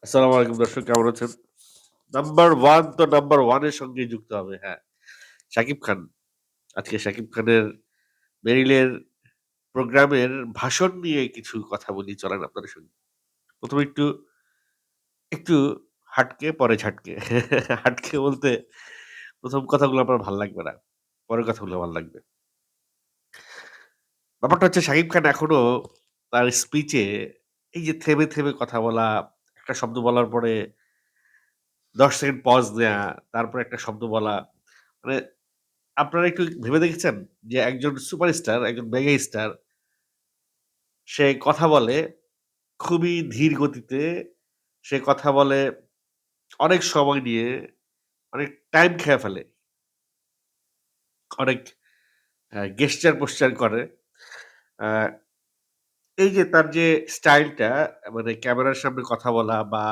আসসালামু আলাইকুম দর্শক, কেমন আছেন? নাম্বার 1 তো নাম্বার 1 এর সঙ্গেই যুক্ত হবে। হ্যাঁ, শাকিব খান। আজকে শাকিব খানের মেরিলের প্রোগ্রামের ভাষণ নিয়ে কিছু কথা বলি, চলেন আপনাদের সঙ্গে। ১ম এ একটু হাটকে পরে ঝাটকে। হাটকে বলতে ১ম কথাগুলো আপনার ভাল লাগবে না। পরের কথাগুলো ভাল লাগবে। ব্যাপারটা হচ্ছে শাকিব খান এখনো তার স্পিচে এই যে থেমে কথা বলা, একটা শব্দ বলার পরে ১০ সেকেন্ড পজ নেয়া, তারপরে একটা শব্দ বলা। মানে আপনারা একটু ভেবে দেখেছেন যে একজন সুপারস্টার, একজন মেগা স্টার সে কথা বলে খুবই ধীর গতিতে, সে কথা বলে অনেক সময় নিয়ে, অনেক টাইম খেয়ে ফেলে। অনেক গেস্টার পোস্চার করে। আ এই যে তার যে স্টাইলটা মানে ক্যামেরার সামনে কথা বলা বা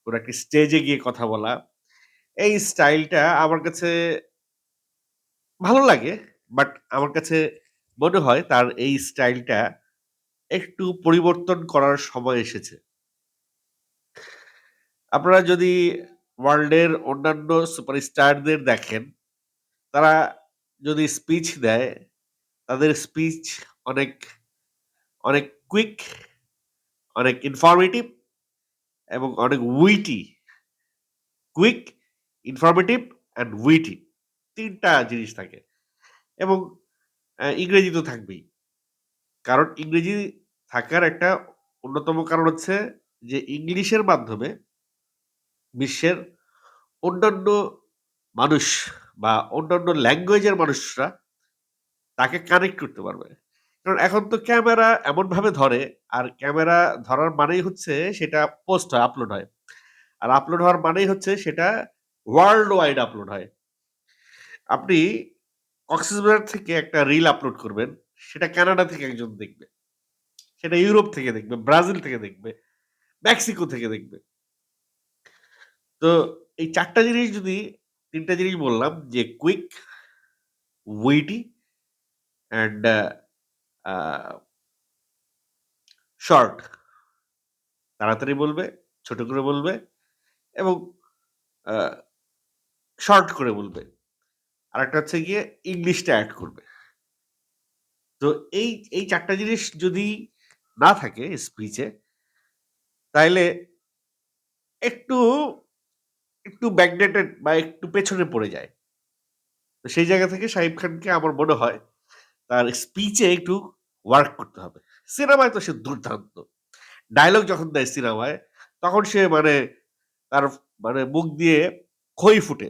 কোন একটা স্টেজে গিয়ে কথা বলা, এই স্টাইলটা আমার কাছে ভালো লাগে। বাট আমার কাছে মনে হয় তার এই স্টাইলটা একটু পরিবর্তন করার সময় এসেছে। আপনারা যদি ওয়ার্ল্ডের অন্যান্য সুপারস্টারদের দেখেন, তারা যদি স্পিচ দেয়, তাদের স্পিচ অনেক, অনেক কুইক, অনেক ইনফরমেটিভ এবং অনেক witty. Quick, informative and witty ৩ টা জিনিস থাকে এবং ইংরেজি তো থাকবেই। কারণ ইংরেজি থাকার একটা অন্যতম কারণ হচ্ছে যে ইংলিশের মাধ্যমে বিশ্বের অন্যান্য মানুষ বা অন্যান্য ল্যাঙ্গুয়েজের মানুষরা তাকে কানেক্ট করতে পারবে। কারণ এখন তো ক্যামেরা এমনভাবে ধরে, আর ক্যামেরা ধরার মানেই হচ্ছে সেটা পোস্ট হয়, আপলোড হয়। আর আপলোড হওয়ার মানেই হচ্ছে সেটা ওয়ার্লড ওয়াইড আপলোড হয়। আপনি কক্সবাজার থেকে একটা রিল আপলোড করবেন, সেটা কানাডা থেকে একজন দেখবে। সেটা ইউরোপ থেকে দেখবে, ব্রাজিল থেকে দেখবে, মেক্সিকো থেকে দেখবে। তো এই ৪ টা জিনিস যদি ৩ টা জিনিস বললাম যে quick, witty and a short. তাড়াতাড়ি বলবে, ছোট করে বলবে এবং আ শর্ট করে বলবে। আরেকটা হচ্ছে গিয়ে ইংলিশটা এড করবে। তো এই, এই ৪ টা জিনিস যদি না থাকে স্পিচে, তাইলে একটু, একটু ব্যাকডেটেড বা একটু পেছনে পড়ে যায়। তো সেই জায়গা থেকে শাহিব খানকে আমার মনে হয় তার স্পিচে একটু ওয়ার্ক করতে হবে। সিনেমায় তো সে দুর্দান্ত। ডায়ালগ যখন দেয় সিনেমায়, তখন সে মানে তার মানে মুখ দিয়ে খই ফুটে।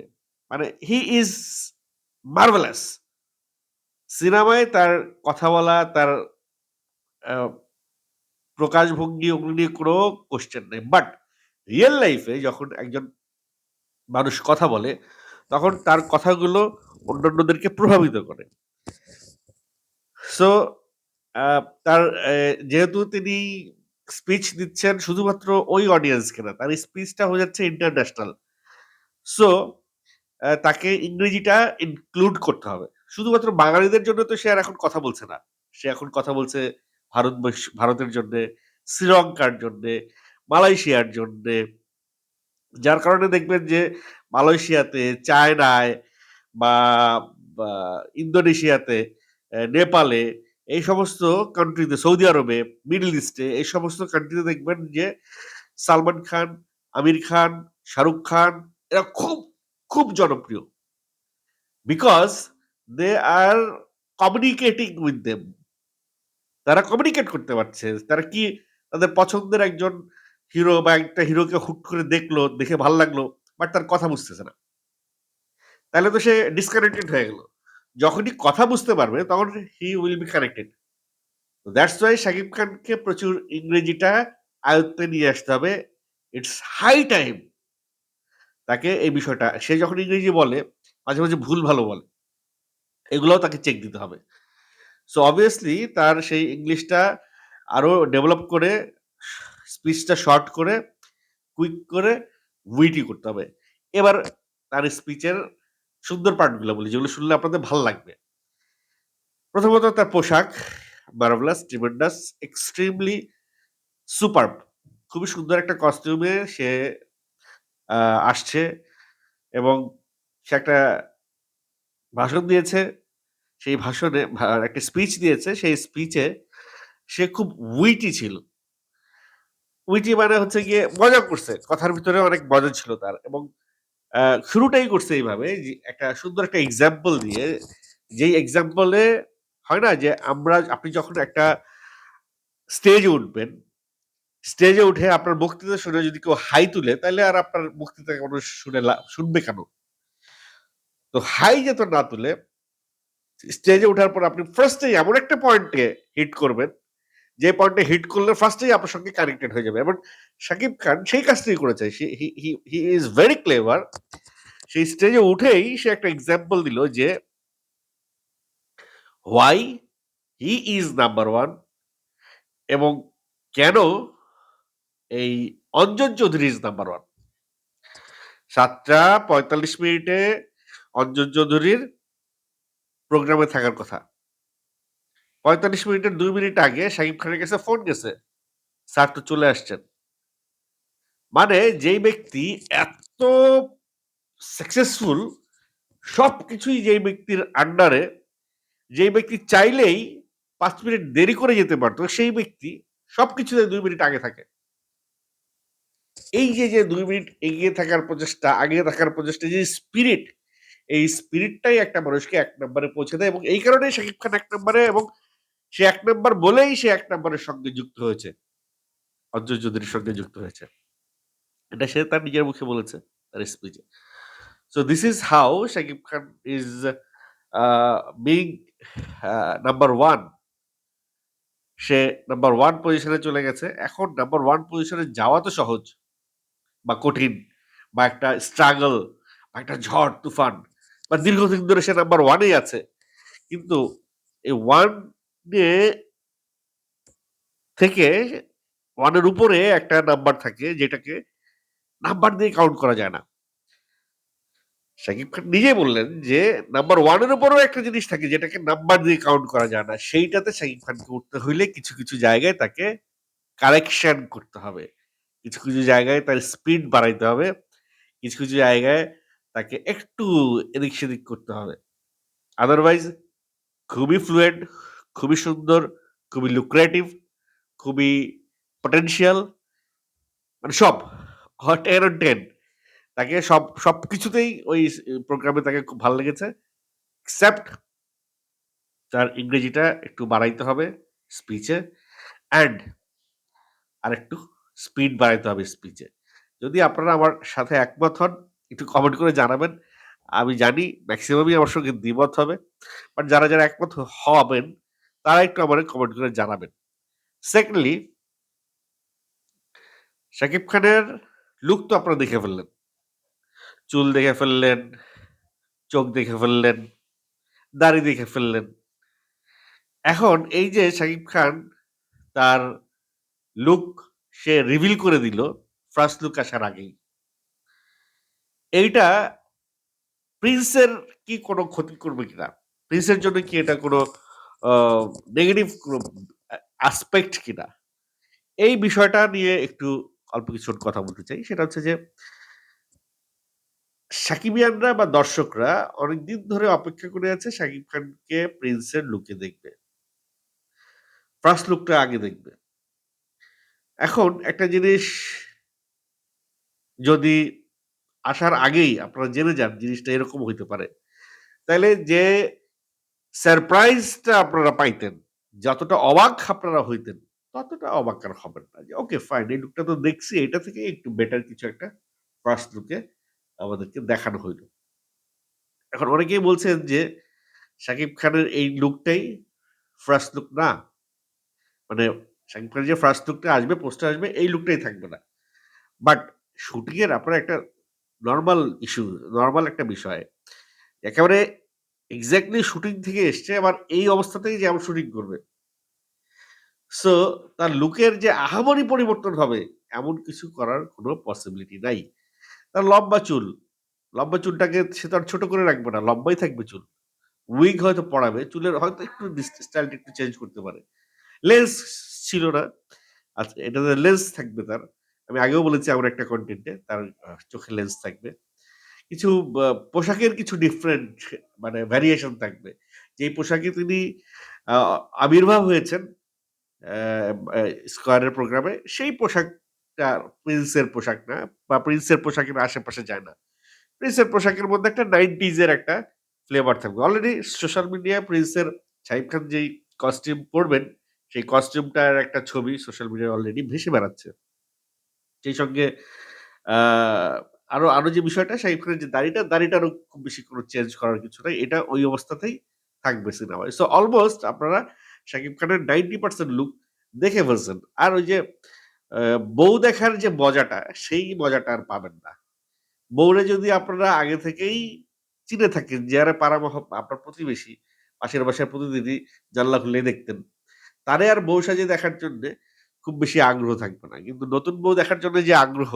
মানে হি ইজ মার্ভেলাস। সিনেমায় তার কথা বলা, তার আ প্রকাশভঙ্গি ওগুলো নিয়ে কোনো কোয়েশ্চেন নাই। বাট রিয়াল লাইফ এ যখন একজন মানুষ কথা বলে, তখন তার কথাগুলো অন্যান্যদেরকে প্রভাবিত করে। সো আ তার যেহেতু তিনি স্পিচ দিচ্ছেন শুধুমাত্র ওই অডিয়েন্সকে না, তার স্পিচটা হয়ে যাচ্ছে ইন্টারন্যাশনাল। সো তাকে ইংরেজিটা ইনক্লুড করতে হবে। শুধুমাত্র বাঙালিদের জন্য তো সে আর এখন কথা বলছে না। সে এখন কথা বলছে ভারতের জন্যে, শ্রীলঙ্কার জন্যে, মালয়েশিয়ার জন্যে। যার কারণে দেখবেন যে মালয়েশিয়াতে, চায়নায় বা বা ইন্দোনেশিয়াতে, নেপালে এই সমস্ত কান্ট্রিতে, সৌদি আরবে, মিডল ইস্টে এই সমস্ত কান্ট্রিতে দেখবেন যে সালমান খান, আমির খান, শাহরুখ খান এরা খুব, খুব জনপ্রিয়। Because they are communicating with them. তারা কমিউনিকেট করতে পারছে। তারা কি তাদের পছন্দের একজন হিরো বা একটা হিরোকে হুট করে দেখলো, দেখে ভাল লাগলো, বাট তার কথা বুঝতেছে না। তাহলে তো সে ডিসকানেক্টেড হয়ে গেল। যখনই কথা বুঝতে পারবে তখন he will be connected. That's why Shakib খানকে প্রচুর ইংরেজিটা আয়ত্তে নিয়ে আসতে হবে। ইটস হাই টাইম তাকে এই বিষয়টা সে যখন ইংরেজি বলে, মাঝে ভুল ভালো বলে। এগুলাও তাকে চেক দিতে হবে। সো obviously তার সেই ইংলিশটা আরো ডেভেলপ করে স্পিচটা শর্ট করে, কুইক করে, উইটি করতে হবে। এবার তার স্পিচের সুন্দর পার্ট গুলা বলি, যেগুলো শুনলে আপনাদের ভাল লাগবে। প্রথমত তার পোশাক মার্ভেলাস, ট্রিমেন্ডাস, এক্সট্রিমলি সুপারব। খুবই সুন্দর একটা কস্টিউমে সে আসছে এবং সে একটা ভাষণ দিয়েছে। সেই ভাষণে একটা স্পিচ দিয়েছে। সেই স্পিচে সে খুব উইটি ছিল। উইটি মানে হচ্ছে গিয়ে মজা করছে। কথার ভিতরে অনেক মজা ছিল তার এবং আ শুরুটাই করছে এইভাবে যে একটা সুন্দর একটা এক্সাম্পল দিয়ে, যেই এক্সাম্পল এ হয় না যে আপনি যখন একটা স্টেজে উঠবেন, স্টেজে উঠে আপনার বক্তৃতা শুনে যদি কেউ হাই তুলে তাইলে আর আপনার বক্তৃতা মানুষ শুনবে কেন? তো হাই যাতে না তুলে স্টেজে উঠার পর আপনি ফার্স্ট এই এমন একটা পয়েন্টে হিট করবেন, যে পয়েন্টে হিট করলে ফার্স্টেই আপনার সঙ্গে কানেক্টেড হয়ে যাবে এবং শাকিব খান সেই কাজটাই করেছে। He is very clever. সেই স্টেজে উঠেই সে একটা এক্সাম্পল দিল যে হোয়াই হি ইজ নাম্বার 1 এবং কেন এই অঞ্জন চৌধুরী ইজ নাম্বার 1। ৭টা ৪৫ মিনিটে অঞ্জন চৌধুরীর প্রোগ্রামে থাকার কথা। ৪৫ মিনিটের ২ মিনিট আগে শাকিব খানের কাছে ফোন গেছে। স্যার তো চলে আসছেন। মানে যেই ব্যক্তি এত সাকসেসফুল, সবকিছুই যেই ব্যক্তির আন্ডারে, যেই ব্যক্তি চাইলেই ৫ মিনিট দেরি করে যেতে পারত, সেই ব্যক্তি সবকিছুতে ২ মিনিট আগে থাকে। এই যে ২ মিনিট এগিয়ে থাকার প্রচেষ্টা, আগে থাকার প্রচেষ্টা, যে স্পিরিট, এই স্পিরিটটাই একটা মানুষকে ১ নম্বরে পৌঁছে দেয় এবং এই কারণেই শাকিব খান ১ নম্বরে এবং সে ১ নম্বর বলেই সে ১ নম্বরের সঙ্গে যুক্ত হয়েছে। অঞ্জন চৌধুরীর সঙ্গে যুক্ত হয়েছে। এটা সে তার নিজের মুখে বলেছে তার স্পিচে। So this is how Shakib Khan is being number 1। সে নাম্বার 1 পজিশনে চলে গেছে। এখন নাম্বার 1 পজিশনে যাওয়া তো সহজ বা কঠিন বা একটা স্ট্রাগল বা একটা ঝড় তুফান বা দীর্ঘদিন ধরে সে নাম্বার 1 এই আছে। কিন্তু এই 1 নিয়ে থেকে 1 এর উপরে একটা নাম্বার থাকে যেটাকে নাম্বার দিয়ে কাউন্ট করা যায় না। শাকিব খান নিজেই বললেন যে নাম্বার 1 এর উপরেও একটা জিনিস থাকে যেটাকে নাম্বার দিয়ে কাউন্ট করা যায় না। সেইটাতে শাকিব খানকে উঠতে হইলে কিছু জায়গায় তাকে কারেকশন করতে হবে। কিছু জায়গায় তার স্পিড বাড়াইতে হবে। কিছু জায়গায় তাকে একটু এদিক সেদিক করতে হবে। আদারওয়াইজ খুবই ফ্লুয়েন্ট, খুবই সুন্দর, খুবই লুক্রেটিভ, খুবই পটেনশিয়াল, মানে সব 10 on 10। তাকে সবকিছুতেই ওই প্রোগ্রামে তাকে খুব ভাল লেগেছে। এক্সেপ্ট তার ইংরেজিটা একটু বাড়াইতে হবে স্পিচে অ্যান্ড আরেকটু স্পিড বাড়াইতে হবে স্পিচে। যদি আপনারা আমার সাথে একমত হন, একটু কমেন্ট করে জানাবেন। আমি জানি মেক্সিমামই আমার সঙ্গে দ্বিমত হবে। বাট যারা একমত হবেন, তারা একটু আমারে কমেন্ট করে জানাবেন। সেকেন্ডলি, শাকিব খানের লুক তো আপনারা দেখে ফেললেন। চুল দেখে ফেললেন, চোখ দেখে ফেললেন, দাড়ি দেখে ফেললেন। এখন এই যে শাকিব খান তার লুক সে রিভিল করে দিল ফার্স্ট লুক আসার আগেই। এইটা প্রিন্সের কি কোনো ক্ষতি করবে কিনা? প্রিন্সের জন্য কি এটা কোনো আ নেগেটিভ কোনো অ্যাসপেক্ট কিনা? এই বিষয়টা নিয়ে একটু অল্প কিছুক্ষণ কথা বলতে চাই। সেটা হচ্ছে যে সাকিবিয়ানরা বা দর্শকরা অনেকদিন ধরে অপেক্ষা করে আছে শাকিব খানকে প্রিন্সের লুকে দেখবে। ফার্স্ট লুকটা আগে দেখবে। এখন একটা জিনিস যদি আসার আগেই আপনারা জেনে যান জিনিসটা এরকম হইতে পারে। তাইলে যে সারপ্রাইজটা আপনারা পাইতেন, যতটা অবাক আপনারা হইতেন, ততটা অবাক আর হবেন না। যে ওকে ফাইন, এই লুকটা তো দেখছি, এটা থেকে একটু বেটার কিছু একটা ফার্স্ট লুকে আমাদেরকে দেখানো হইল। এখন অনেকেই বলছেন যে শাকিব খানের এই লুকটাই ফার্স্ট লুক না। মানে শাকিব খানের যে ফার্স্ট লুকটা আসবে, পোস্টার আসবে, এই লুকটাই থাকবে না। বাট শুটিং এর আপনার একটা নরমাল ইস্যু, নরমাল একটা বিষয়। একেবারে এক্সাক্টলি শুটিং থেকে এসছে আবার এই অবস্থাতেই যে আবার শুটিং করবে। সো তার লুকের যে আহামরি পরিবর্তন হবে, এমন কিছু করার কোনো পসিবিলিটি নাই। তার লম্বা চুল, লম্বা চুলটাকে সে তো আর ছোট করে রাখবে না, লম্বাই থাকবে চুল। উইগ হয়তো পড়াবে, চুলের হয়তো একটু স্টাইলটা একটু চেঞ্জ করতে পারে। লেন্স ছিল না। আচ্ছা, এটাতে লেন্স থাকবে তার। আমি আগেও বলেছি আমার একটা কনটেন্টে তার চোখে লেন্স থাকবে। কিছু পোশাকের কিছু ডিফারেন্ট মানে ভ্যারিয়েশন থাকবে। যেই পোশাকে তিনি আ আবির্ভাব হয়েছেন অ্যা অ্যা স্কয়ারের প্রোগ্রামে সেই পোশাকটা প্রিন্সের পোশাক না বা প্রিন্সের পোশাকের আশেপাশে যায় না। প্রিন্সের পোশাকের মধ্যে একটা 90s এর একটা ফ্লেভার থাকবে। অলরেডি সোশ্যাল মিডিয়ায় প্রিন্সের শাহিদ খান যেই কস্টিউম পড়বেন, সেই কস্টিউমটার একটা ছবি সোশ্যাল মিডিয়ায় অলরেডি ভেসে বেড়াচ্ছে। সেই সঙ্গে আ আরো যে বিষয়টা শাহিদ খানের যে দাড়িটারও খুব বেশি কোন চেঞ্জ করার কিছু নাই। এটা ওই অবস্থাতেই থাকবে সিনেমায়। সো অলমোস্ট আপনারা শাকিব খানের 90% লুক দেখে ফেলছেন। আর ওই যে বউ দেখার যে মজাটা, সেই মজাটা আর পাবেন না। বউরে যদি আপনারা আগে থেকেই চিনে থাকেন যে আরে পাড়া আপনার প্রতিবেশী, পাশের বাসার প্রতিদিনই জানালা খুলে দেখতেন। তারে আর বউ সাজে দেখার জন্যে খুব বেশি আগ্রহ থাকবে না। কিন্তু নতুন বউ দেখার জন্য যে আগ্রহ,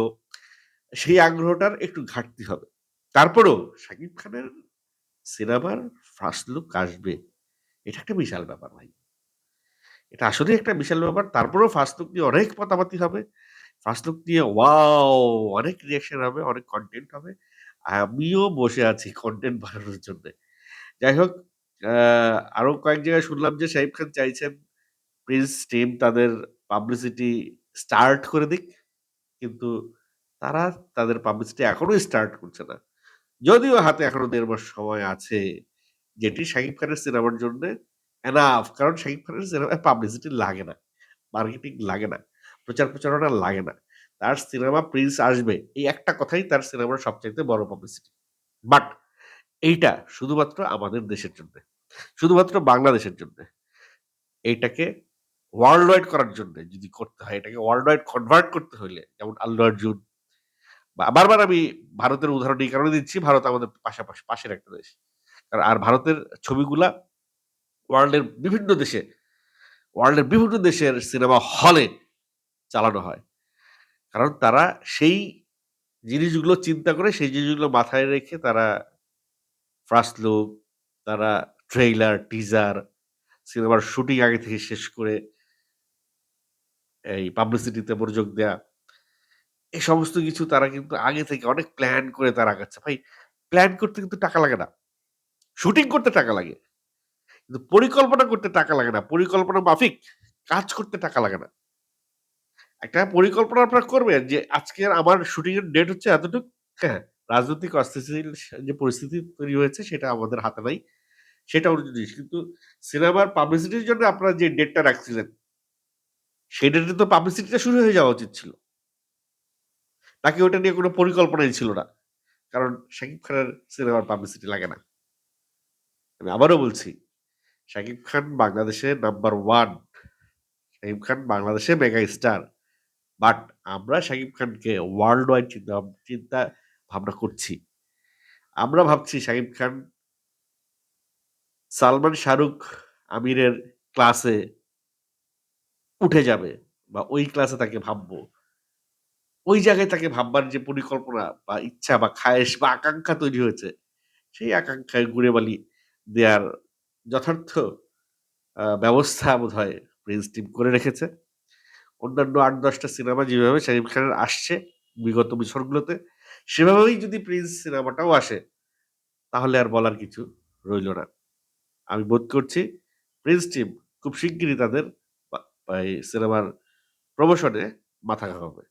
সেই আগ্রহটার একটু ঘাটতি হবে। তারপরেও শাকিব খানের সিনেমার ফার্স্ট লুক আসবে। এটা একটা বিশাল ব্যাপার ভাই। এটা আসলেই একটা বিশাল ব্যাপার। তারপরেও ফার্স্ট লুক নিয়ে অনেক মাতামাতি হবে। ফার্স্ট লুক নিয়ে ওয়াও! অনেক রিঅ্যাকশন হবে, অনেক কনটেন্ট হবে। আমিও বসে আছি কনটেন্ট বানানোর জন্যে। যাই হোক আ আরো কয়েক জায়গায় শুনলাম যে শাহিব খান চাইছেন প্রিন্স টিম তাদের পাবলিসিটি স্টার্ট করে দিক। কিন্তু তারা তাদের পাবলিসিটি এখনো স্টার্ট করছে না। যদিও হাতে এখনো ১.৫ মাস সময় আছে। যেটি শাকিব খানের সিনেমার জন্যে এনাফ। কারণ শাকিব খানের সিনেমায় পাবলিসিটি লাগে না। মার্কেটিং লাগে না। প্রচার প্রচারণা লাগে না। তার সিনেমা 'প্রিন্স' আসবে। এই একটা কথাই তার সিনেমার সবচাইতে বড় পাবলিসিটি। বাট এইটা শুধুমাত্র আমাদের দেশের জন্যে। শুধুমাত্র বাংলাদেশের জন্যে। এইটাকে ওয়ার্লড ওয়াইড করার জন্যে যদি করতে হয়, এটাকে ওয়ার্লড ওয়াইড কনভার্ট করতে হইলে যেমন 'আল্লু অর্জুন' বা বারবার আমি ভারতের উদাহরণ এই কারণে দিচ্ছি, ভারত আমাদের পাশাপাশি পাশের একটা দেশ। আর ভারতের ছবিগুলা ওয়ার্ল্ডের বিভিন্ন দেশে ওয়ার্ল্ডের বিভিন্ন দেশের সিনেমা হলে চালানো হয়। কারণ তারা সেই জিনিসগুলো চিন্তা করে সেই জিনিসগুলো মাথায় রেখে তারা ফার্স্ট লুক, তারা ট্রেইলার, টিজার, সিনেমার শুটিং আগে থেকে শেষ করে এই পাবলিসিটিতে মনোযোগ দেয়া। এই সমস্ত কিছু তারা কিন্তু আগে থেকে অনেক প্ল্যান করে তারা আগাচ্ছে। ভাই প্ল্যান করতে কিন্তু টাকা লাগে না। শুটিং করতে টাকা লাগে। কিন্তু পরিকল্পনা করতে টাকা লাগে না। পরিকল্পনা মাফিক কাজ করতে টাকা লাগে না। একটা পরিকল্পনা আপনারা করবেন যে আজকের আমার শুটিং এর ডেট হচ্ছে এতটুক। হ্যাঁ, রাজনৈতিক অস্থিতিশীল যে পরিস্থিতি তৈরি হয়েছে সেটা আমাদের হাতে নাই। সেটা অন্য জিনিস। কিন্তু সিনেমার পাবলিসিটির জন্য আপনারা যে ডেটটা রাখছিলেন, সেই ডেটে তো পাবলিসিটিটা শুরু হয়ে যাওয়া উচিত ছিল। নাকি ওটা নিয়ে কোন পরিকল্পনাই ছিল না। কারণ শাকিব খানের সিনেমার পাবলিসিটি লাগে না। আমি আবারও বলছি, শাকিব খান বাংলাদেশের নাম্বার 1 শাকিব খান বাংলাদেশে মেগা স্টার। বাট আমরা শাকিব খানকে ওয়ার্লড ওয়াইড চিন্তা ভাবনা করছি। আমরা ভাবছি শাকিব খান সালমান, শাহরুখ, আমিরের ক্লাসে উঠে যাবে বা ওই ক্লাসে তাকে ভাববো। ওই জায়গায় তাকে ভাববার যে পরিকল্পনা বা ইচ্ছা বা খায়েশ বা আকাঙ্খা তৈরি হয়েছে, সেই আকাঙ্খায় গুঁড়ে বালি দেয়ার যথার্থ ব্যবস্থা বোধহয় প্রিন্স টিম করে রেখেছে। অন্যান্য ৮-১০ টা সিনেমা যেভাবে শাকিব খানের আসছে বিগত বছরগুলোতে, সেভাবেই যদি প্রিন্স সিনেমাটাও আসে, তাহলে আর বলার কিছু রইল না। আমি বোধ করছি প্রিন্স টিম খুব শিগগিরই তাদের বা এই সিনেমার প্রমোশন এ মাথা ঘামাবে।